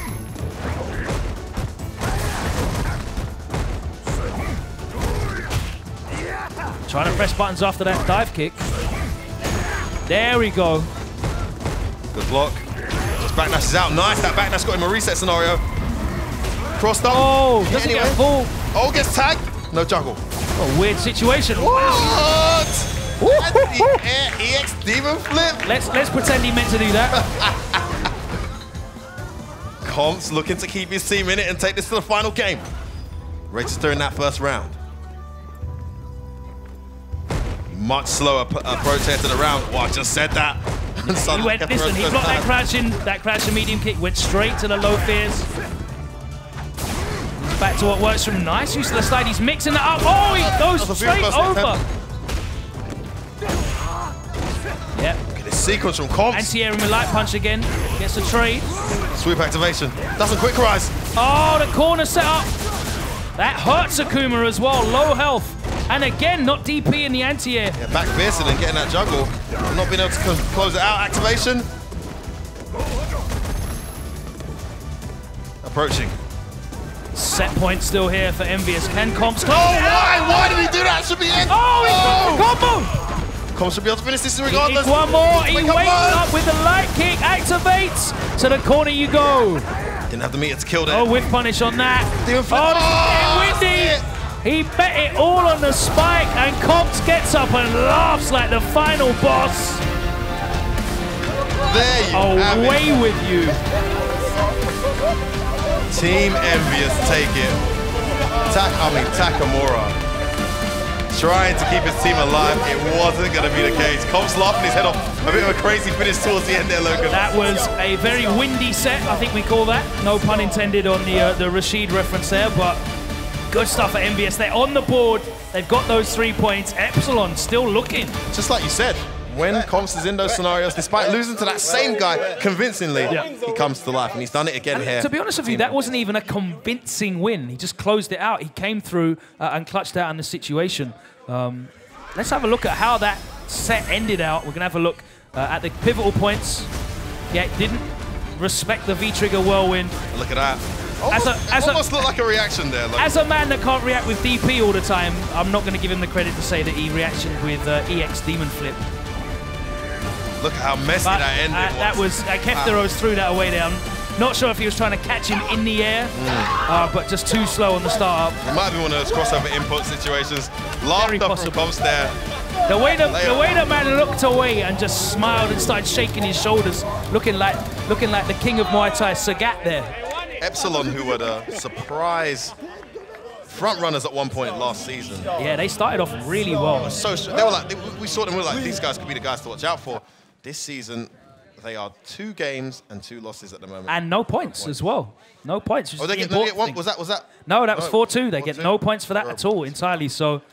Trying to press buttons after that dive kick. There we go. Good block. Just backdashes out. Nice. That backdash got him a reset scenario. Crossed up. Oh, doesn't get full. Oh, gets tagged. No juggle. What a weird situation. What? EX demon flip. Let's pretend he meant to do that. Comps looking to keep his team in it and take this to the final game. Register in that first round. Much slower approach here to the round. Oh, I just said that. He blocked that crouching medium kick, went straight to the low fears. Back to what works from nice use of the slide. He's mixing it up. Oh, he goes straight over. Yep. Look at this sequence from Comps. Anti-air with light punch again. Gets a trade. Sweep activation. Doesn't quick rise. Oh, the corner set up. That hurts Akuma as well. Low health. And again, not DP in the anti-air. Yeah, back piercing and getting that juggle. Not being able to close it out. Activation. Approaching. Set point still here for Envyus. Can Comps close? Why did he do that? Should be in. Oh, he got the combo! Comps should be able to finish this regardless. One more. He wakes up with the light kick, activates. To the corner you go. Didn't have the meter to kill there. Oh, whip punish on that. Oh, this is getting windy. He bet it all on the spike, and Comps gets up and laughs like the final boss. There you have Away it. with you. Team Envyus take it. Takamura trying to keep his team alive. It wasn't going to be the case. Comps laughing his head off. A bit of a crazy finish towards the end there, Logan. That was a very windy set, I think we call that. No pun intended on the Rashid reference there, but good stuff at Envyus. They're on the board. They've got those 3 points. Epsilon still looking. Just like you said, when Comps is in those scenarios, despite losing to that same guy convincingly, he comes to life, and he's done it again here. To be honest with you, that wasn't even a convincing win. He just closed it out. He came through and clutched out in the situation. Let's have a look at how that set ended out. We're going to have a look at the pivotal points. Yeah, didn't respect the V-trigger whirlwind. Look at that. Almost looked like a reaction there. Look. As a man that can't react with DP all the time, I'm not going to give him the credit to say that he reacted with EX Demon Flip. Look at how messy that ended. That was Kefteros threw that away there. I'm not sure if he was trying to catch him in the air, but just too slow on the start up. It might be one of those crossover input situations. Laughter from Comps there. The way the man looked away and just smiled and started shaking his shoulders, looking like the king of Muay Thai, Sagat there. Epsilon, who were the surprise front runners at one point last season. Yeah, they started off really well. So they were like, we saw them. We were like, these guys could be the guys to watch out for. This season, they are 2 games and 2 losses at the moment. And no points as well. No points. Oh, they get one. Was that? No, that was 4-2. They get no points for that at all entirely. So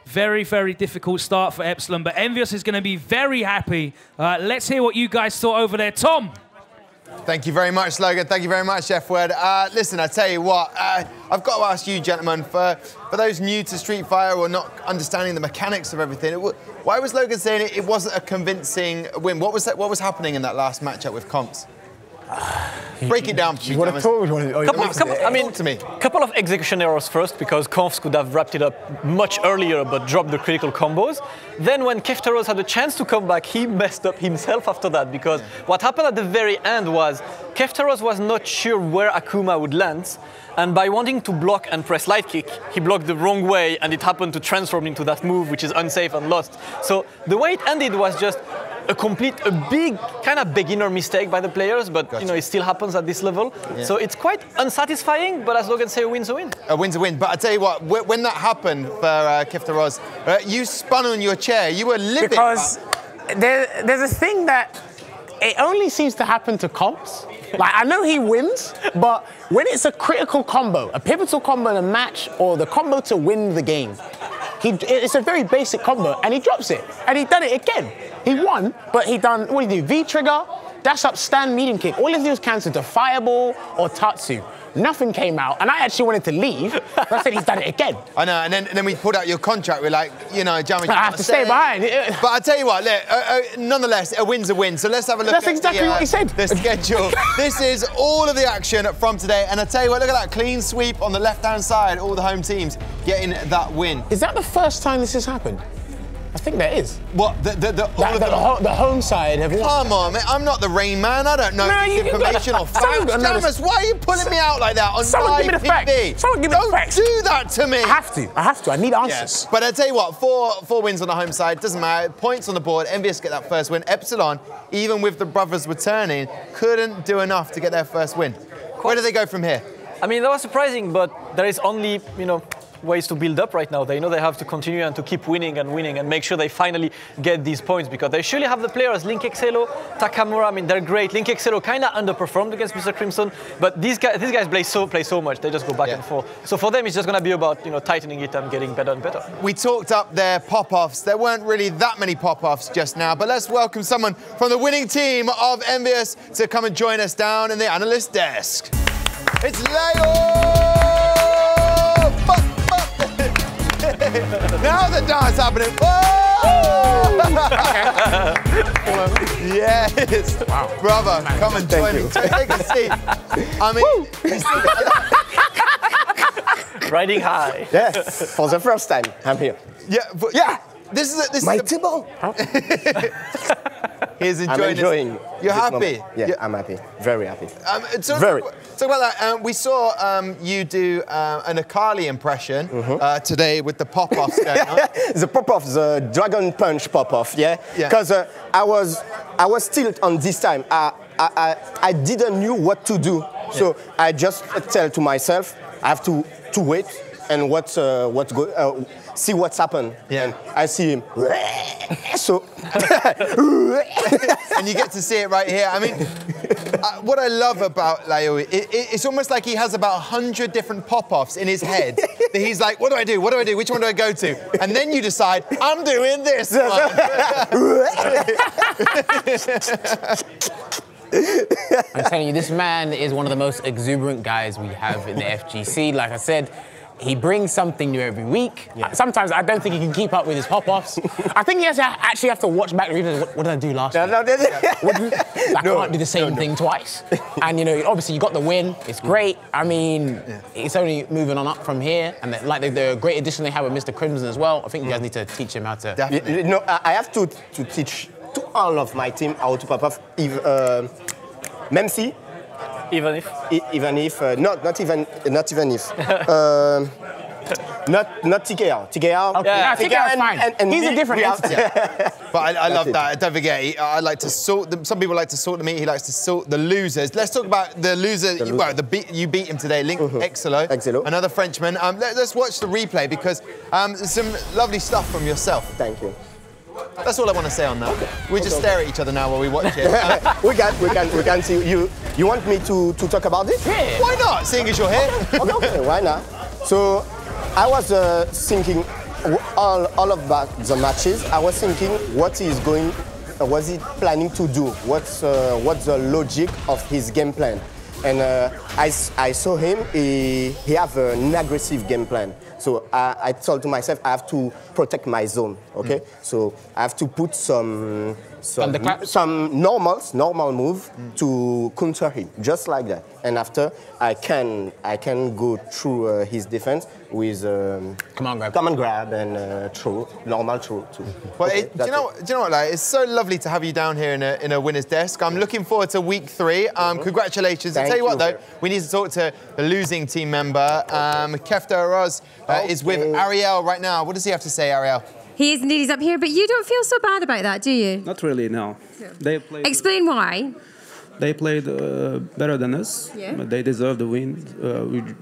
very, very difficult start for Epsilon. But Envyus is going to be very happy. Let's hear what you guys thought over there. Tom. Thank you very much, Logan. Thank you very much, Chef Word. Listen, I tell you what, I've got to ask you, gentlemen, for those new to Street Fighter or not understanding the mechanics of everything, why was Logan saying it wasn't a convincing win? What was happening in that last matchup with Comps? Break it down for me. Couple of execution errors first, because Comps could have wrapped it up much earlier but dropped the critical combos. Then when Kefteros had a chance to come back, he messed up himself after that, because what happened at the very end was Kefteros was not sure where Akuma would land, and by wanting to block and press light kick, he blocked the wrong way, and it happened to transform into that move, which is unsafe and lost. So the way it ended was just a big kind of beginner mistake by the players, but you know, it still happens at this level. Yeah. So it's quite unsatisfying, but as Logan said, a win's a win. A win's a win. But I tell you what, when that happened for Kefteros, you spun on your chair. You were livid. Because there's a thing that it only seems to happen to Comps. Like, I know he wins, but when it's a critical combo, a pivotal combo in a match, or the combo to win the game, it's a very basic combo, and he drops it. And he done it again. He won, but he done, what did he do? V-trigger, dash up, stand, medium kick. All he did was cancel to Fireball or Tatsu. Nothing came out, and I actually wanted to leave, but I said he's done it again. I know, and then we pulled out your contract. We're like, you know, Jamie, I have to stay behind. But I tell you what, look, nonetheless, a win's a win. So let's have a look. That's exactly what he said. The schedule. This is all of the action from today, and I tell you what, look at that clean sweep on the left-hand side. All the home teams getting that win. Is that the first time this has happened? I think there is. What? The home side have won. Come on, man. I'm not the Rain Man. I don't know this information or facts. Jammers, why are you pulling me out like that on Someone give me the facts. Someone give me the facts. Don't do that to me. I have to. I need answers. Yes. But I tell you what, four wins on the home side. Doesn't matter. Points on the board. Envyus get that first win. Epsilon, even with the brothers returning, couldn't do enough to get their first win. Where do they go from here? I mean, that was surprising, but there is only, you know, ways to build up right now. They know they have to continue and to keep winning and make sure they finally get these points, because they surely have the players. Link Excello, Takamura, I mean, they're great. Link Excello kind of underperformed against Mr. Crimson, but these guys play so much. They just go back and forth. So for them, it's just going to be about, you know, tightening it and getting better and better. We talked up their pop-offs. There weren't really that many pop-offs just now, but let's welcome someone from the winning team of Envyus to come and join us down in the analyst desk. It's Leo! Now the dance happening. Yes. Wow. Brother, come and join me. Take a seat. I mean, Riding high. Yes, for the first time, I'm here. Yeah, but yeah. This is my table. He's I'm enjoying. You're happy? Moment. Yeah, I'm happy. Very happy. Very. Talk about that. We saw you do an Akali impression today with the pop-offs going on. The pop-off, the Dragon Punch pop-off, yeah? Because I was still on this time. I didn't know what to do. So I just tell to myself, I have to wait and see what's happened. Yeah. And I see him. So and you get to see it right here. I mean, what I love about Leo, it's almost like he has about 100 different pop-offs in his head. That he's like, what do I do? What do I do? Which one do I go to? And then you decide, I'm doing this one. I'm telling you, this man is one of the most exuberant guys we have in the FGC. Like I said, he brings something new every week. Sometimes I don't think he can keep up with his pop-offs. I think he has to actually have to watch back the reviews. What did I do last week? I can't do the same thing twice. And you know, obviously you got the win. It's great. I mean, it's only moving on up from here. And like the great addition they have with Mr. Crimson as well. I think you guys need to teach him how to. No, I have to teach to all of my team how to pop off. Même si. Even if? Even if, not even if. Not TKR. TKR. Okay. Yeah, TKR is fine. And he's a different entity. But I love that. Don't forget, I like to sort them. Some people like to sort the meat. He likes to sort the losers. Let's talk about the loser. Well, you beat him today, Link Epsilon, another Frenchman. Let's watch the replay because there's some lovely stuff from yourself. Thank you. That's all I want to say on that. We just stare at each other now while we watch it. we can see you. You want me to talk about this? Yeah. Why not? Seeing as you're here. Okay, why not? So I was thinking all about the matches. I was thinking what he was he planning to do? What's the logic of his game plan? And I saw him. He have an aggressive game plan. So I told to myself I have to protect my zone. Okay, so I have to put some normal move to counter him, just like that. And after I can go through his defense with command grab and normal throw too. Well, do you know what? Like, it's so lovely to have you down here in a winner's desk. I'm looking forward to week 3. Congratulations. I'll tell you what though, we need to talk to the losing team member. Kefta Roz is with Ariel right now. What does he have to say, Ariel? He is indeed. He's up here, but you don't feel so bad about that, do you? Not really, no. They played, explain why. They played better than us, but they deserve the win.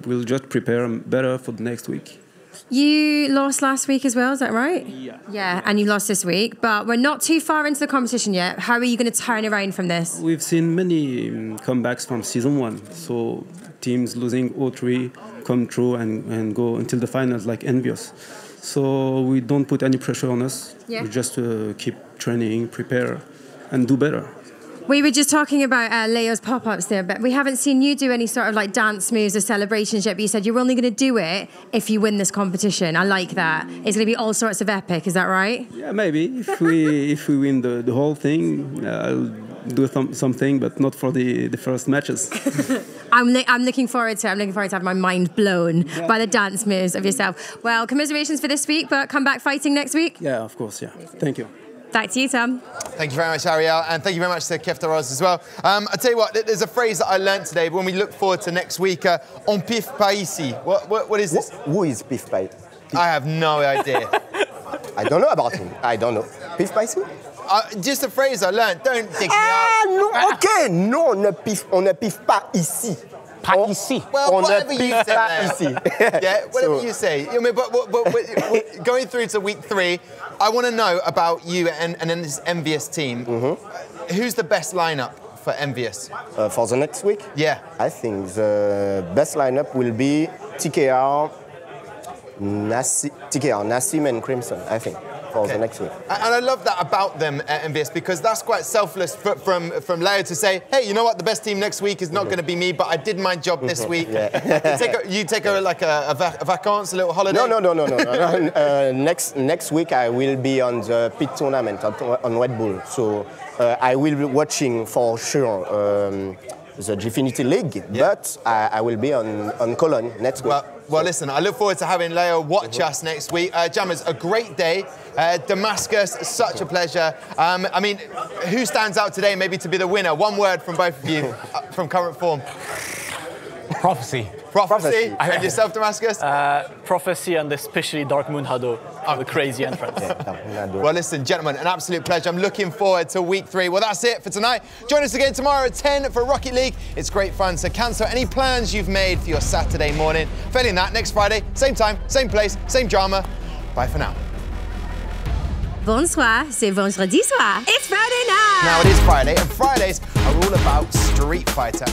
We'll just prepare better for the next week. You lost last week as well, is that right? Yeah. Yeah, and you lost this week, but we're not too far into the competition yet. How are you going to turn around from this? We've seen many comebacks from Season 1, so teams losing 0-3 come through and go until the finals like Envyus. So we don't put any pressure on us. Yeah. We just keep training, prepare, and do better. We were just talking about Leo's pop-ups there, but we haven't seen you do any sort of like dance moves or celebrations yet, but you said you're only going to do it if you win this competition. I like that. It's going to be all sorts of epic, is that right? Yeah, maybe. If we win the whole thing, I'll do something, but not for the first matches. I'm looking forward to it. I'm looking forward to having my mind blown by the dance moves of yourself. Well, commiserations for this week, but come back fighting next week. Yeah, of course, yeah. Thank you. Back to you, Tom. Thank you very much, Ariel, and thank you very much to Kefta Roz as well. I'll tell you what, there's a phrase that I learned today when we look forward to next week. On pif pas ici. What is this? Who is Pif pas? I have no idea. I don't know about him. I don't know. Pif pas ici? Just a phrase I learned. Don't dig me up. Non, ok. Non, on ne pif pas ici. Pas ici. Well, whatever you say there. Yeah, whatever you say. I mean, but going through to week 3, I want to know about you and this Envyus team. Who's the best lineup for Envyus? For the next week? Yeah. I think the best lineup will be TKR, Nassim and Crimson, I think. For the next week. And I love that about them at Envyus because that's quite selfless from Leo to say, hey, you know what, the best team next week is not going to be me, but I did my job this week. You take a vacances, a little holiday? No. Next week I will be on the pit tournament on Red Bull, so I will be watching for sure the Gfinity League, but I will be on Cologne next week. Well, Well, listen, I look forward to having Leo watch us next week. Jammers, a great day. Damascus, such a pleasure. I mean, who stands out today maybe to be the winner? One word from both of you from current form. Prophecy. Prophecy. And yourself, Damascus? Prophecy and especially Dark Moon Hado. The crazy entrance. Well, listen, gentlemen, an absolute pleasure. I'm looking forward to week 3. Well, that's it for tonight. Join us again tomorrow at 10 for Rocket League. It's great fun, so cancel any plans you've made for your Saturday morning. Failing that, next Friday, same time, same place, same drama. Bye for now. Bonsoir, c'est vendredi soir. It's Friday night! Now it is Friday, and Fridays are all about Street Fighter.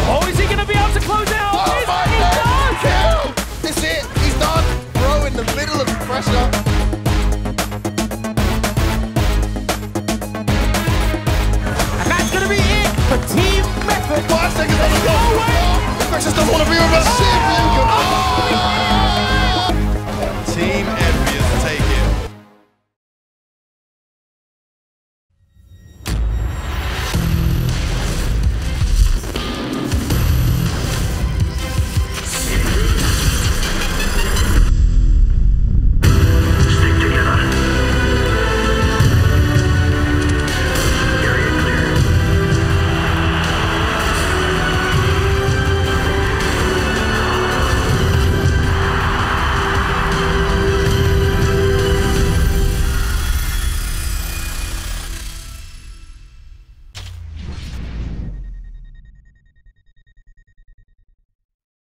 Oh, is he going to be able to close it out? Oh my God! Kill! It's it! He's done! Bro, in the middle of the pressure. And that's going to be it for Team Method. 5 seconds on the clock. Infectious doesn't want to be with us. Oh! Team